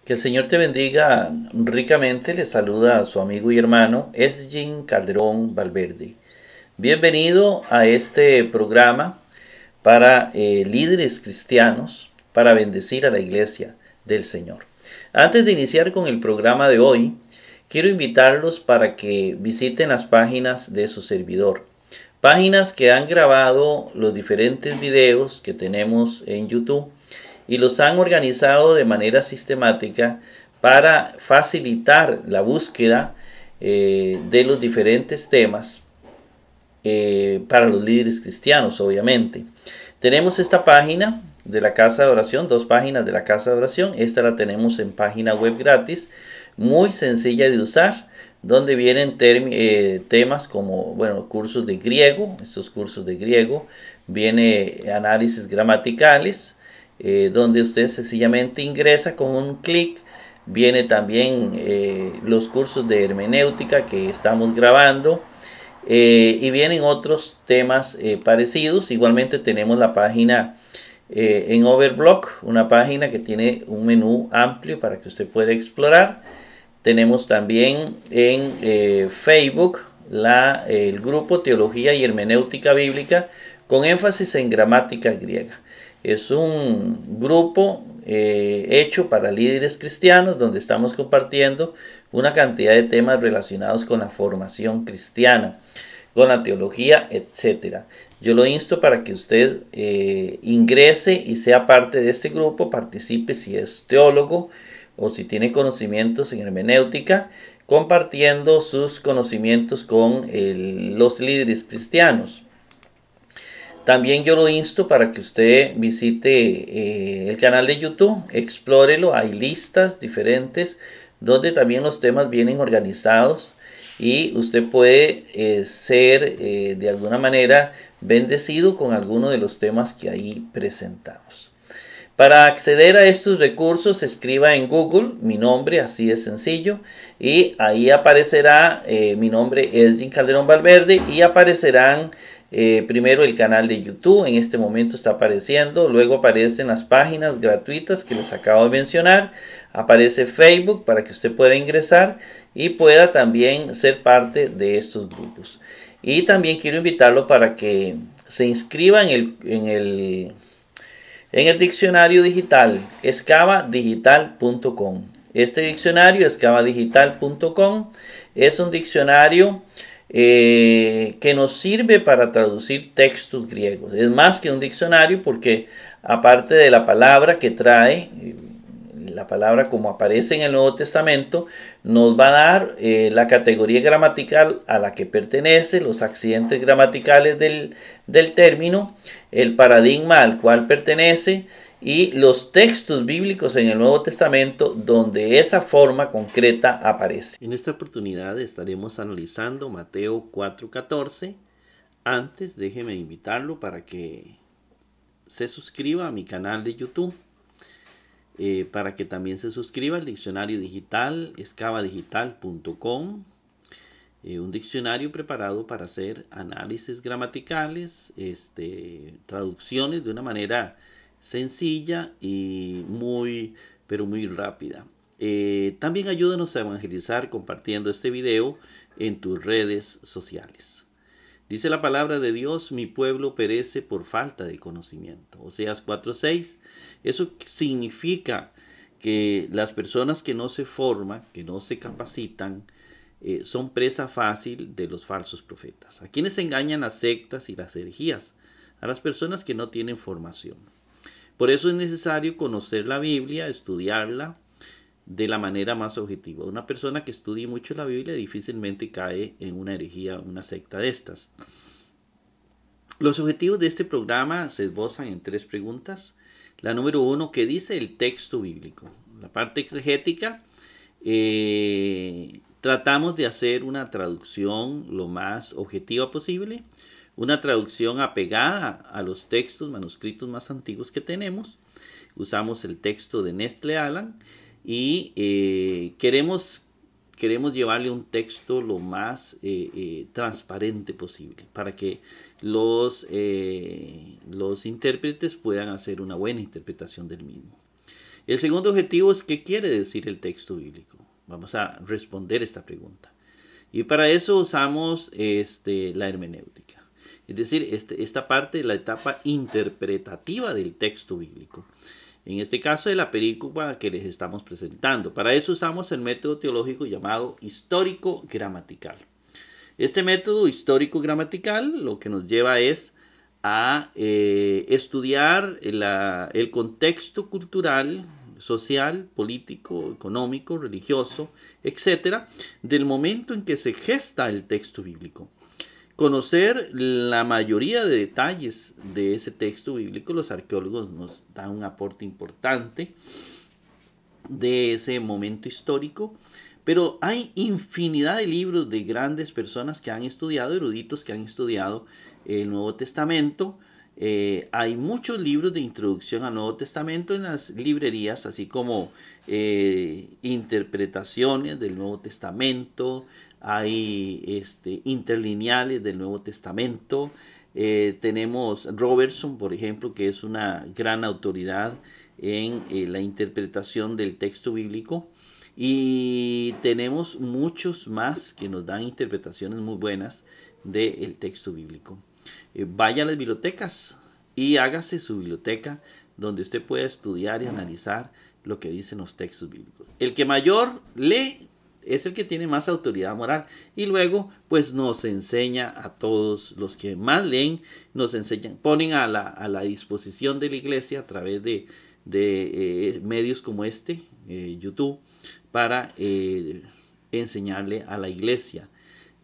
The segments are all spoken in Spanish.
Que el Señor te bendiga ricamente. Le saluda a su amigo y hermano Esgin Calderón Valverde. Bienvenido a este programa para líderes cristianos para bendecir a la iglesia del Señor. Antes de iniciar con el programa de hoy, quiero invitarlos para que visiten las páginas de su servidor. Páginas que han grabado los diferentes videos que tenemos en YouTube y los han organizado de manera sistemática para facilitar la búsqueda de los diferentes temas para los líderes cristianos, obviamente. Tenemos esta página de la Casa de Oración, dos páginas de la Casa de Oración. Esta la tenemos en página web gratis, muy sencilla de usar, donde vienen temas como, bueno, cursos de griego. Estos cursos de griego, viene análisis gramaticales, donde usted sencillamente ingresa con un clic. Viene también los cursos de hermenéutica que estamos grabando, y vienen otros temas parecidos. Igualmente tenemos la página en Overblock, una página que tiene un menú amplio para que usted pueda explorar. Tenemos también en Facebook el grupo Teología y Hermenéutica Bíblica con énfasis en gramática griega. Es un grupo hecho para líderes cristianos, donde estamos compartiendo una cantidad de temas relacionados con la formación cristiana, con la teología, etc. Yo lo insto para que usted ingrese y sea parte de este grupo, participe si es teólogo o si tiene conocimientos en hermenéutica, compartiendo sus conocimientos con los líderes cristianos. También yo lo insto para que usted visite el canal de YouTube, explórelo. Hay listas diferentes donde también los temas vienen organizados y usted puede ser de alguna manera bendecido con alguno de los temas que ahí presentamos. Para acceder a estos recursos, escriba en Google mi nombre, así es sencillo, y ahí aparecerá mi nombre, Esgin Calderón Valverde, y aparecerán primero el canal de YouTube. En este momento está apareciendo, luego aparecen las páginas gratuitas que les acabo de mencionar, aparece Facebook para que usted pueda ingresar y pueda también ser parte de estos grupos. Y también quiero invitarlo para que se inscriba en el diccionario digital escavadigital.com. Este diccionario, escavadigital.com, es un diccionario que nos sirve para traducir textos griegos. Es más que un diccionario, porque aparte de la palabra que trae, la palabra como aparece en el Nuevo Testamento, nos va a dar la categoría gramatical a la que pertenece, los accidentes gramaticales del término, el paradigma al cual pertenece y los textos bíblicos en el Nuevo Testamento donde esa forma concreta aparece. En esta oportunidad estaremos analizando Mateo 4:14. Antes, déjeme invitarlo para que se suscriba a mi canal de YouTube, para que también se suscriba al diccionario digital escavadigital.com, un diccionario preparado para hacer análisis gramaticales, traducciones de una manera sencilla y muy rápida. También ayúdanos a evangelizar compartiendo este video en tus redes sociales. Dice la palabra de Dios: mi pueblo perece por falta de conocimiento. Oseas 4:6. Eso significa que las personas que no se forman, que no se capacitan, son presa fácil de los falsos profetas. ¿A quienes engañan las sectas y las herejías? A las personas que no tienen formación. Por eso es necesario conocer la Biblia, estudiarla de la manera más objetiva. Una persona que estudie mucho la Biblia difícilmente cae en una herejía, una secta de estas. Los objetivos de este programa se esbozan en 3 preguntas. La número 1, ¿qué dice el texto bíblico? La parte exegética, tratamos de hacer una traducción lo más objetiva posible, una traducción apegada a los textos manuscritos más antiguos que tenemos. Usamos el texto de Nestle Aland y queremos llevarle un texto lo más transparente posible para que los intérpretes puedan hacer una buena interpretación del mismo. El segundo objetivo es qué quiere decir el texto bíblico. Vamos a responder esta pregunta. Y para eso usamos la hermenéutica. Es decir, esta parte de la etapa interpretativa del texto bíblico. En este caso de la película que les estamos presentando. Para eso usamos el método teológico llamado histórico-gramatical. Este método histórico-gramatical lo que nos lleva es a estudiar el contexto cultural, social, político, económico, religioso, etcétera, del momento en que se gesta el texto bíblico. Conocer la mayoría de detalles de ese texto bíblico, los arqueólogos nos dan un aporte importante de ese momento histórico, pero hay infinidad de libros de grandes personas que han estudiado, eruditos que han estudiado el Nuevo Testamento. Hay muchos libros de introducción al Nuevo Testamento en las librerías, así como interpretaciones del Nuevo Testamento, hay interlineales del Nuevo Testamento. Tenemos Robertson, por ejemplo, que es una gran autoridad en la interpretación del texto bíblico. Y tenemos muchos más que nos dan interpretaciones muy buenas del texto bíblico. Vaya a las bibliotecas y hágase su biblioteca donde usted pueda estudiar y analizar lo que dicen los textos bíblicos. El que mayor lee es el que tiene más autoridad moral y luego pues nos enseña a todos los que más leen, nos enseñan, ponen a la disposición de la iglesia a través de medios como YouTube, para enseñarle a la iglesia.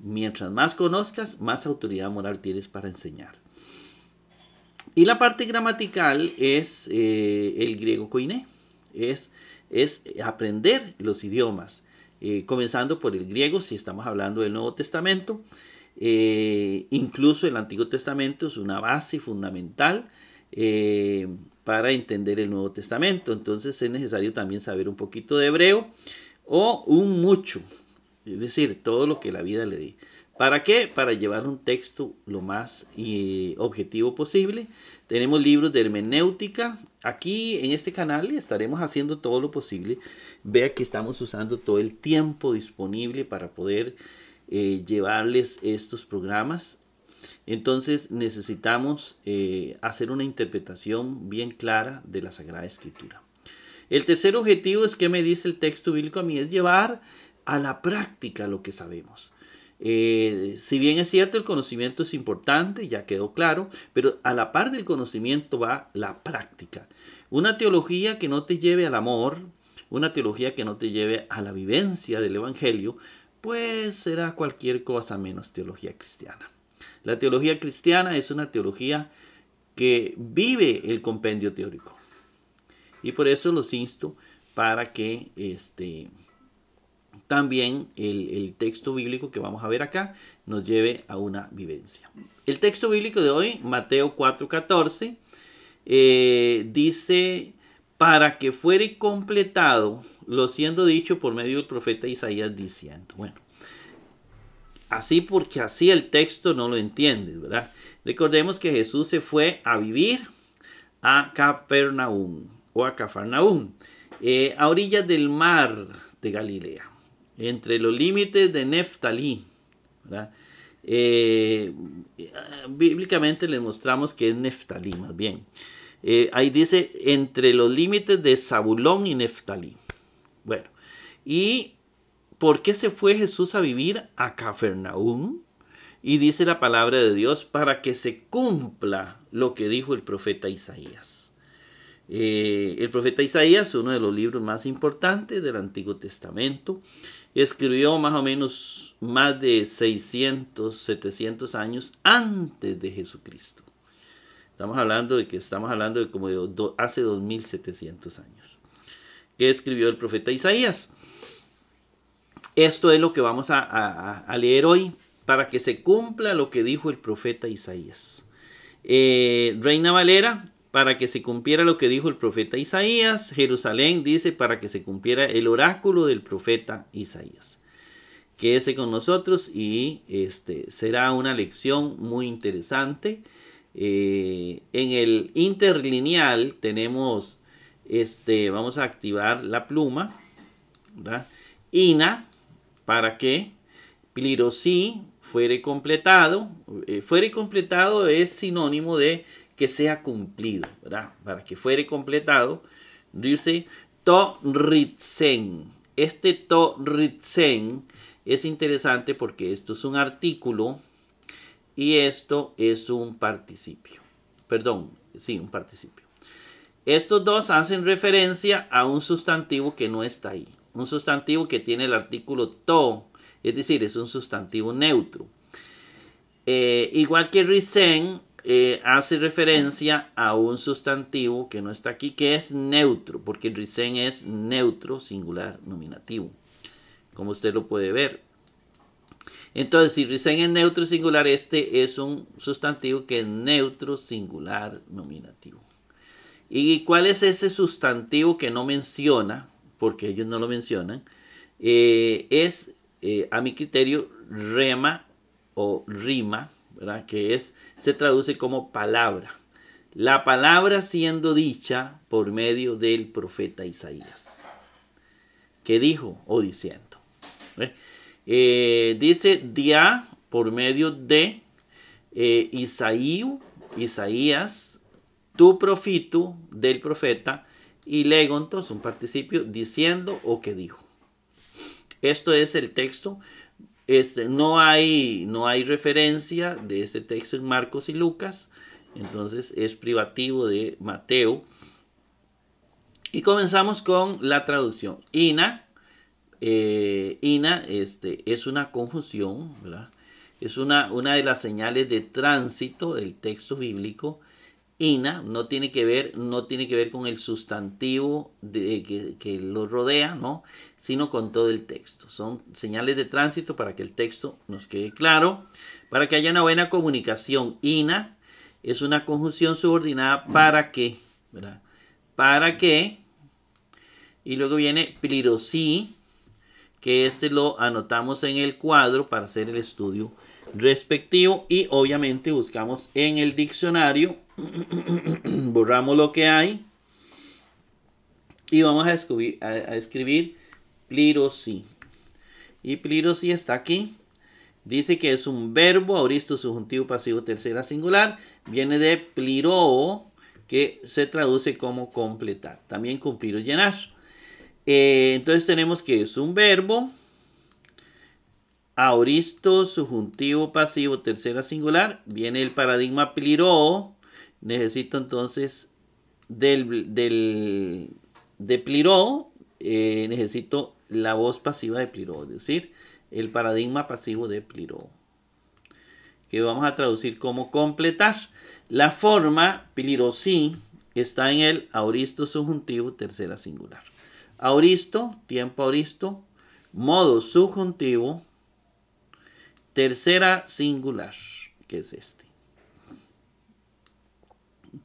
Mientras más conozcas, más autoridad moral tienes para enseñar. Y la parte gramatical es el griego koiné, es aprender los idiomas, comenzando por el griego si estamos hablando del Nuevo Testamento. Incluso el Antiguo Testamento es una base fundamental para entender el Nuevo Testamento. Entonces es necesario también saber un poquito de hebreo o un mucho, es decir, todo lo que la vida le dé. ¿Para qué? Para llevar un texto lo más objetivo posible. Tenemos libros de hermenéutica. Aquí en este canal estaremos haciendo todo lo posible. Vea que estamos usando todo el tiempo disponible para poder llevarles estos programas. Entonces necesitamos hacer una interpretación bien clara de la Sagrada Escritura. El tercer objetivo es que me dice el texto bíblico a mí, es llevar a la práctica lo que sabemos. Si bien es cierto el conocimiento es importante, ya quedó claro, pero a la par del conocimiento va la práctica. Una teología que no te lleve al amor, una teología que no te lleve a la vivencia del Evangelio, pues será cualquier cosa menos teología cristiana. La teología cristiana es una teología que vive el compendio teórico. Y por eso los insto para que también el texto bíblico que vamos a ver acá nos lleve a una vivencia. El texto bíblico de hoy, Mateo 4:14, dice, para que fuere completado lo siendo dicho por medio del profeta Isaías diciendo. Bueno, así porque así el texto no lo entiendes, ¿verdad? Recordemos que Jesús se fue a vivir a Capernaum o a Cafarnaúm, a orillas del mar de Galilea, entre los límites de Neftalí, ¿verdad? Bíblicamente les mostramos que es Neftalí más bien. Ahí dice entre los límites de Zabulón y Neftalí. Bueno, ¿y por qué se fue Jesús a vivir a Cafarnaúm? Y dice la palabra de Dios para que se cumpla lo que dijo el profeta Isaías. El profeta Isaías, uno de los libros más importantes del Antiguo Testamento, escribió más o menos más de 600, 700 años antes de Jesucristo. Estamos hablando de como hace 2700 años que escribió el profeta Isaías. Esto es lo que vamos a leer hoy para que se cumpla lo que dijo el profeta Isaías. Reina Valera, para que se cumpliera lo que dijo el profeta Isaías. Jerusalén dice para que se cumpliera el oráculo del profeta Isaías. Quédese con nosotros y será una lección muy interesante. En el interlineal tenemos vamos a activar la pluma, ¿verdad? Ina, para que plirosí fuere completado. Fuere completado es sinónimo de que sea cumplido, ¿verdad? Para que fuere completado, dice to ritsen. Este to ritsen es interesante porque esto es un artículo y esto es un participio. Perdón, sí, un participio. Estos dos hacen referencia a un sustantivo que no está ahí. Un sustantivo que tiene el artículo to, es decir, es un sustantivo neutro. Igual que risen, hace referencia a un sustantivo que no está aquí, que es neutro, porque risen es neutro, singular, nominativo, como usted lo puede ver. Entonces, si risen es neutro, singular, este es un sustantivo que es neutro, singular, nominativo. ¿Y cuál es ese sustantivo que no menciona? Porque ellos no lo mencionan. A mi criterio, rema o rima, ¿verdad? Que se traduce como palabra. La palabra siendo dicha por medio del profeta Isaías. ¿Qué dijo o diciendo? Dice dia por medio de Isaías, tu profito del profeta, y legontos, un participio, diciendo o que dijo. Esto es el texto. No hay referencia de este texto en Marcos y Lucas, entonces es privativo de Mateo. Y comenzamos con la traducción. Ina es una conjunción, ¿verdad? Es una de las señales de tránsito del texto bíblico. Ina no tiene que ver con el sustantivo que lo rodea, ¿no? Sino con todo el texto. Son señales de tránsito para que el texto nos quede claro, para que haya una buena comunicación. Ina es una conjunción subordinada para qué, ¿verdad? Para qué. Y luego viene plirosí, que lo anotamos en el cuadro para hacer el estudio respectivo, y obviamente buscamos en el diccionario, borramos lo que hay y vamos a escribir plirosí. Y plirosí está aquí. Dice que es un verbo aoristo subjuntivo pasivo tercera singular. Viene de pliró, que se traduce como completar. También cumplir o llenar. Entonces tenemos que es un verbo aoristo subjuntivo pasivo tercera singular. Viene el paradigma pliró. Necesito entonces de pliró, necesito la voz pasiva de pliró, es decir, el paradigma pasivo de pliró, que vamos a traducir como completar. La forma plirosí está en el aoristo subjuntivo tercera singular. Aoristo, tiempo aoristo, modo subjuntivo, tercera singular, que es este.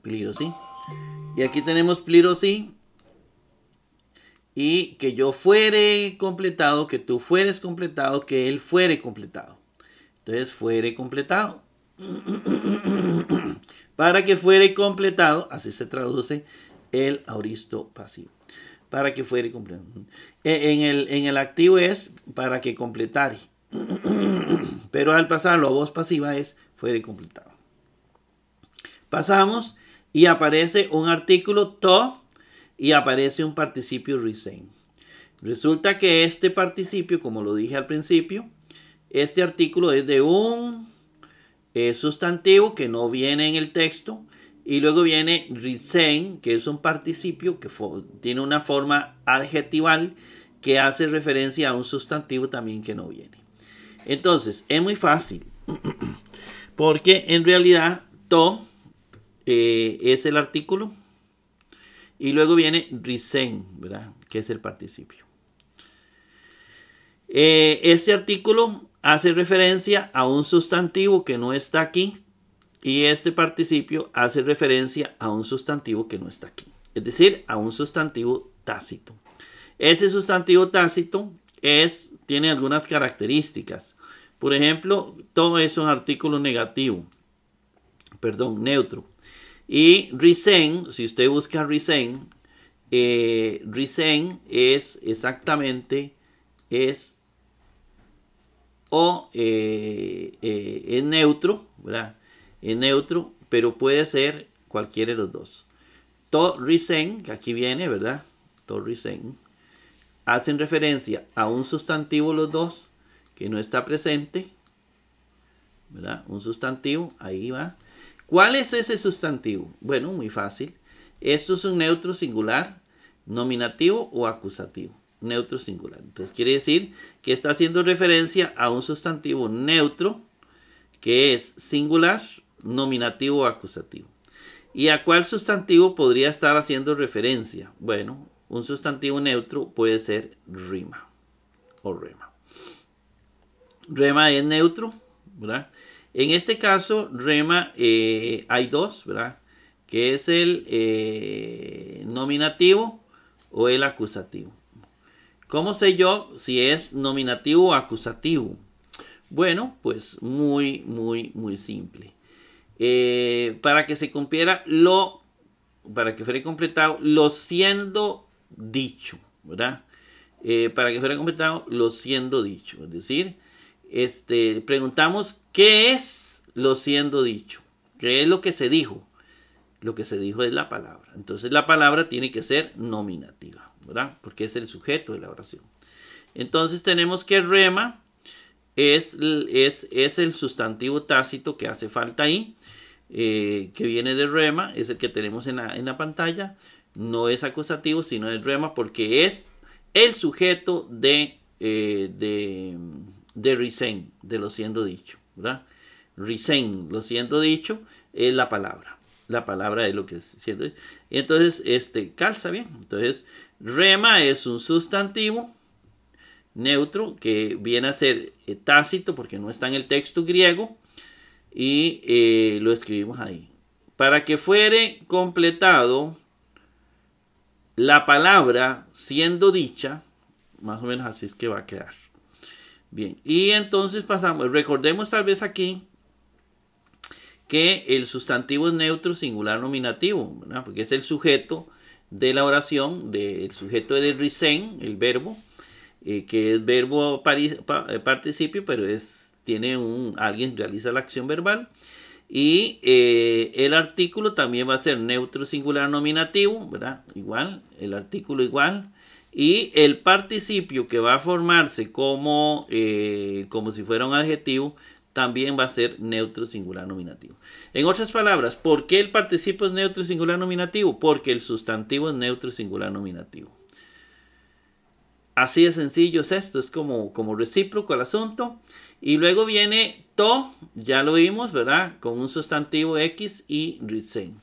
Plirosí. Y aquí tenemos plirosí. Y que yo fuere completado, que tú fueres completado, que él fuere completado. Entonces, fuere completado. Para que fuere completado, así se traduce el aoristo pasivo. Para que fuere completado. En el activo es para que completare. Pero al pasarlo a voz pasiva es fuere completado. Pasamos y aparece un artículo to y aparece un participio risen. Resulta que este participio, como lo dije al principio, este artículo es de un sustantivo que no viene en el texto, y luego viene risen, que es un participio que tiene una forma adjetival que hace referencia a un sustantivo también que no viene. Entonces, es muy fácil, porque en realidad to es el artículo y luego viene risen, ¿verdad? Que es el participio. Este artículo hace referencia a un sustantivo que no está aquí, y este participio hace referencia a un sustantivo que no está aquí, es decir, a un sustantivo tácito. Ese sustantivo tácito tiene algunas características. Por ejemplo, todo es un artículo negativo, neutro. Y risen, si usted busca risen, Risen es exactamente, es neutro, ¿verdad? Es neutro, pero puede ser cualquiera de los dos. To risen, que aquí viene, ¿verdad? To risen, hacen referencia a un sustantivo los dos que no está presente, ¿verdad? Un sustantivo, ahí va. ¿Cuál es ese sustantivo? Bueno, muy fácil. Esto es un neutro singular, nominativo o acusativo. Neutro singular. Entonces quiere decir que está haciendo referencia a un sustantivo neutro que es singular, nominativo o acusativo. ¿Y a cuál sustantivo podría estar haciendo referencia? Bueno, un sustantivo neutro puede ser rima o rema. Rema es neutro, ¿verdad? En este caso, rema hay dos, ¿verdad? Que es el nominativo o el acusativo. ¿Cómo sé yo si es nominativo o acusativo? Bueno, pues muy simple. Para que se cumpliera para que fuera completado, lo siendo dicho, ¿verdad? Para que fuera completado, lo siendo dicho. Es decir, preguntamos qué es lo siendo dicho. ¿Qué es lo que se dijo? Lo que se dijo es la palabra. Entonces la palabra tiene que ser nominativa, ¿verdad? Porque es el sujeto de la oración. Entonces tenemos que rema es el sustantivo tácito que hace falta ahí, que viene de rema, es el que tenemos en la pantalla. No es acusativo, sino es rema porque es el sujeto de risen, de lo siendo dicho, ¿verdad? Risen, lo siendo dicho, es la palabra. La palabra es lo que es siendo dicho. Entonces, calza bien. Entonces, rema es un sustantivo neutro que viene a ser tácito porque no está en el texto griego y lo escribimos ahí. Para que fuere completado la palabra siendo dicha, más o menos así es que va a quedar. Bien, y entonces pasamos, recordemos tal vez aquí que el sustantivo es neutro, singular, nominativo, ¿verdad? Porque es el sujeto de la oración, el sujeto de risen, el verbo, que es verbo participio, pero alguien realiza la acción verbal. Y el artículo también va a ser neutro, singular, nominativo, ¿verdad? Igual, el artículo igual. Y el participio que va a formarse como si fuera un adjetivo, también va a ser neutro, singular, nominativo. En otras palabras, ¿por qué el participio es neutro, singular, nominativo? Porque el sustantivo es neutro, singular, nominativo. Así de sencillo es esto, es como recíproco el asunto. Y luego viene to, ya lo vimos, ¿verdad? Con un sustantivo X y risen.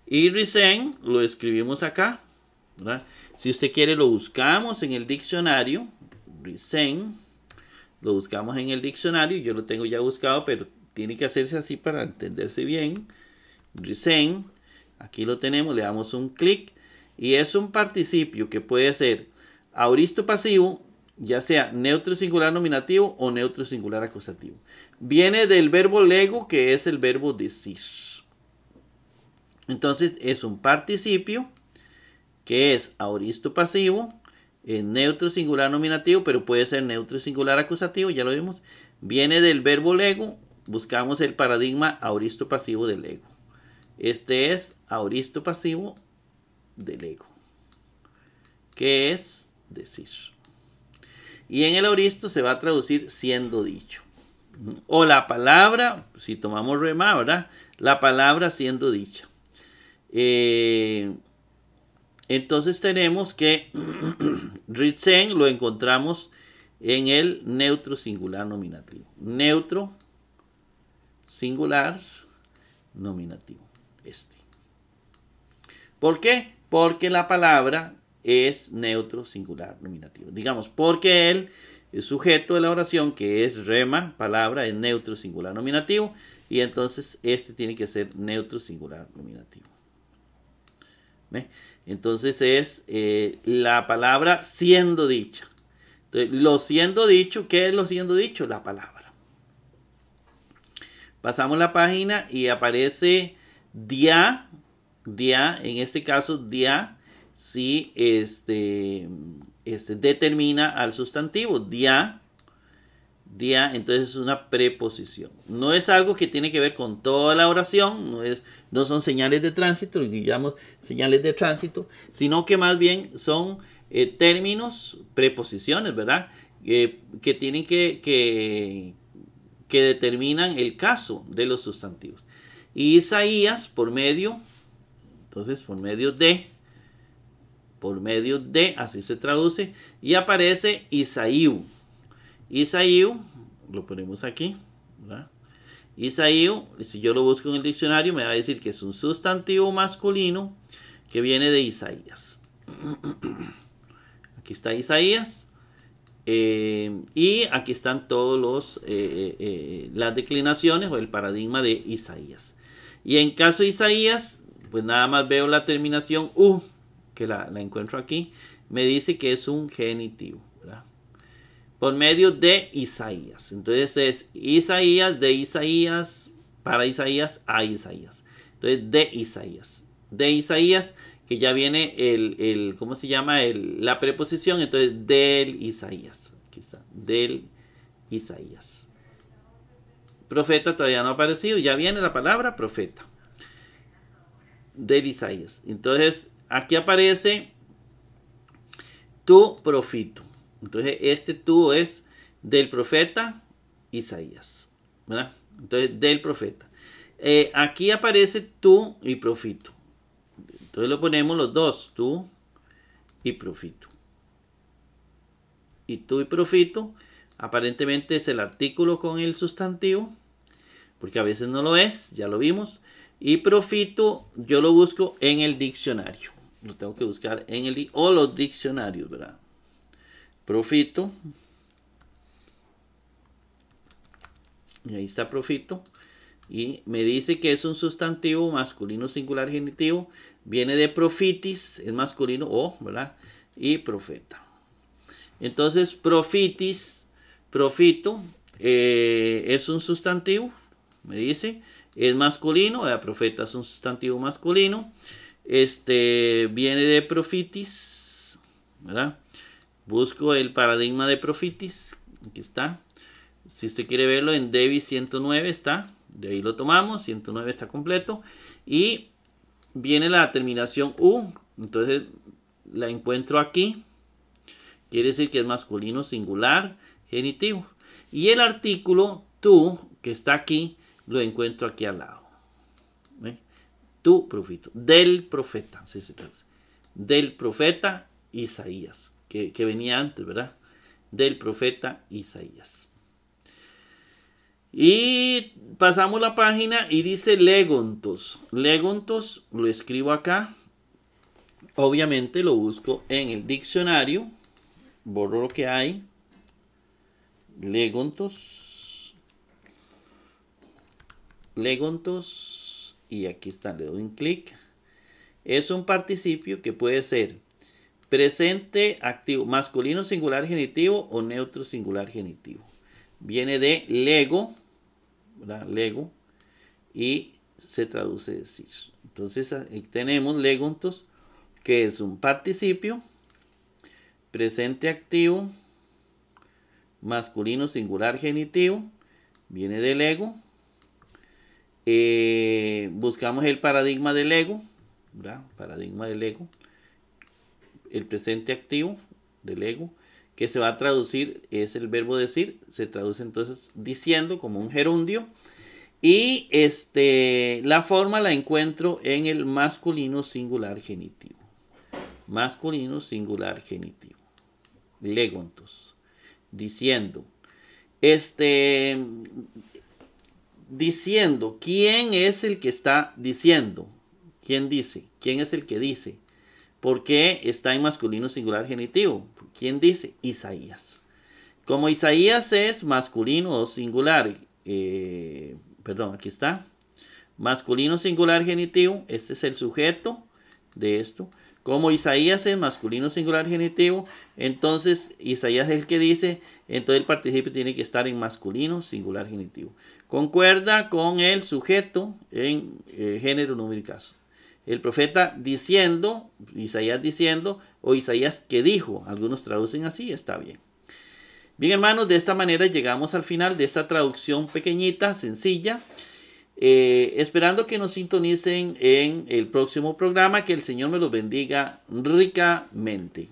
Y risen lo escribimos acá, ¿verdad? Si usted quiere lo buscamos en el diccionario, risen, lo buscamos en el diccionario, yo lo tengo ya buscado, pero tiene que hacerse así para entenderse bien. Risen, aquí lo tenemos, le damos un clic y es un participio que puede ser aoristo pasivo, ya sea neutro singular nominativo o neutro singular acusativo. Viene del verbo lego, que es el verbo decir. Entonces es un participio que es aoristo pasivo, neutro singular nominativo, pero puede ser neutro singular acusativo, ya lo vimos. Viene del verbo lego, buscamos el paradigma aoristo pasivo del lego. Este es aoristo pasivo del lego, que es decir. Y en el aoristo se va a traducir siendo dicho. O la palabra, si tomamos rema, ¿verdad? La palabra siendo dicha. Entonces tenemos que risen lo encontramos en el neutro singular nominativo. Neutro singular nominativo. ¿Por qué? Porque la palabra es neutro singular nominativo. Digamos, porque el sujeto de la oración, que es rema, palabra, es neutro singular nominativo. Y entonces tiene que ser neutro singular nominativo. ¿Ve? Entonces es la palabra siendo dicha. Entonces, lo siendo dicho, ¿qué es lo siendo dicho? La palabra. Pasamos la página y aparece dia, en este caso dia, si determina al sustantivo. Dia, entonces es una preposición. No es algo que tiene que ver con toda la oración, no son señales de tránsito, lo que llamamos señales de tránsito, sino que más bien son términos, preposiciones, ¿verdad? Que tienen que determinan el caso de los sustantivos. Y Isaías, por medio de, así se traduce, y aparece Isaíu. Isaíu, lo ponemos aquí, ¿verdad? Isaíu, si yo lo busco en el diccionario, me va a decir que es un sustantivo masculino que viene de Isaías. Aquí está Isaías. Y aquí están todos las declinaciones o el paradigma de Isaías. Y en caso de Isaías, pues nada más veo la terminación U, que la encuentro aquí. Me dice que es un genitivo, ¿verdad? Por medio de Isaías. Entonces es Isaías, de Isaías, para Isaías, a Isaías. Entonces de Isaías. De Isaías, que ya viene ¿cómo se llama? La preposición. Entonces del Isaías. Aquí está, del Isaías. Profeta todavía no ha aparecido. Ya viene la palabra profeta. Del Isaías. Entonces aquí aparece tu profito. Entonces tú es del profeta Isaías, ¿verdad? Entonces del profeta. Aquí aparece tú y profito. Entonces lo ponemos los dos, tú y profito. Y tú y profito aparentemente es el artículo con el sustantivo, porque a veces no lo es, ya lo vimos. Y profito yo lo busco en el diccionario. Lo tengo que buscar en los diccionarios, ¿verdad? Profito. Y ahí está profito. Y me dice que es un sustantivo masculino singular genitivo. Viene de profitis, es masculino, ¿verdad? Y profeta. Entonces, profitis, profito, es un sustantivo, me dice. Es masculino, profeta es un sustantivo masculino. Viene de profitis, ¿verdad? Busco el paradigma de profitis. Aquí está. Si usted quiere verlo en Devi 109 está. De ahí lo tomamos. 109 está completo. Y viene la terminación U. Entonces la encuentro aquí. Quiere decir que es masculino singular genitivo. Y el artículo tú, que está aquí, lo encuentro aquí al lado. ¿Ve? Tu profito. Del profeta. Así se traduce. Del profeta Isaías. Que venía antes, ¿verdad? Del profeta Isaías. Y pasamos la página y dice legontos. Legontos lo escribo acá. Obviamente lo busco en el diccionario. Borro lo que hay. Legontos. Legontos. Y aquí está, le doy un clic. Es un participio que puede ser presente activo, masculino singular genitivo o neutro singular genitivo. Viene de lego, ¿verdad? Lego, y se traduce decir. Entonces ahí tenemos legontos, que es un participio presente activo, masculino singular genitivo, viene de lego. Buscamos el paradigma del ego, ¿verdad? Paradigma del ego. El presente activo del ego, que se va a traducir, es el verbo decir, se traduce entonces diciendo como un gerundio. Y la forma la encuentro en el masculino singular genitivo. Masculino singular genitivo. Legontos. Diciendo. Diciendo. ¿Quién es el que está diciendo? ¿Quién dice? ¿Quién es el que dice? ¿Por qué está en masculino singular genitivo? ¿Quién dice? Isaías. Como Isaías es masculino o singular, aquí está. Masculino singular genitivo, este es el sujeto de esto. Como Isaías es masculino singular genitivo, entonces Isaías es el que dice, entonces el participio tiene que estar en masculino singular genitivo. Concuerda con el sujeto en género, número y caso. el profeta diciendo, Isaías diciendo, o Isaías que dijo. Algunos traducen así, está bien. Bien, hermanos, de esta manera llegamos al final de esta traducción pequeñita, sencilla. Esperando que nos sintonicen en el próximo programa. Que el Señor me los bendiga ricamente.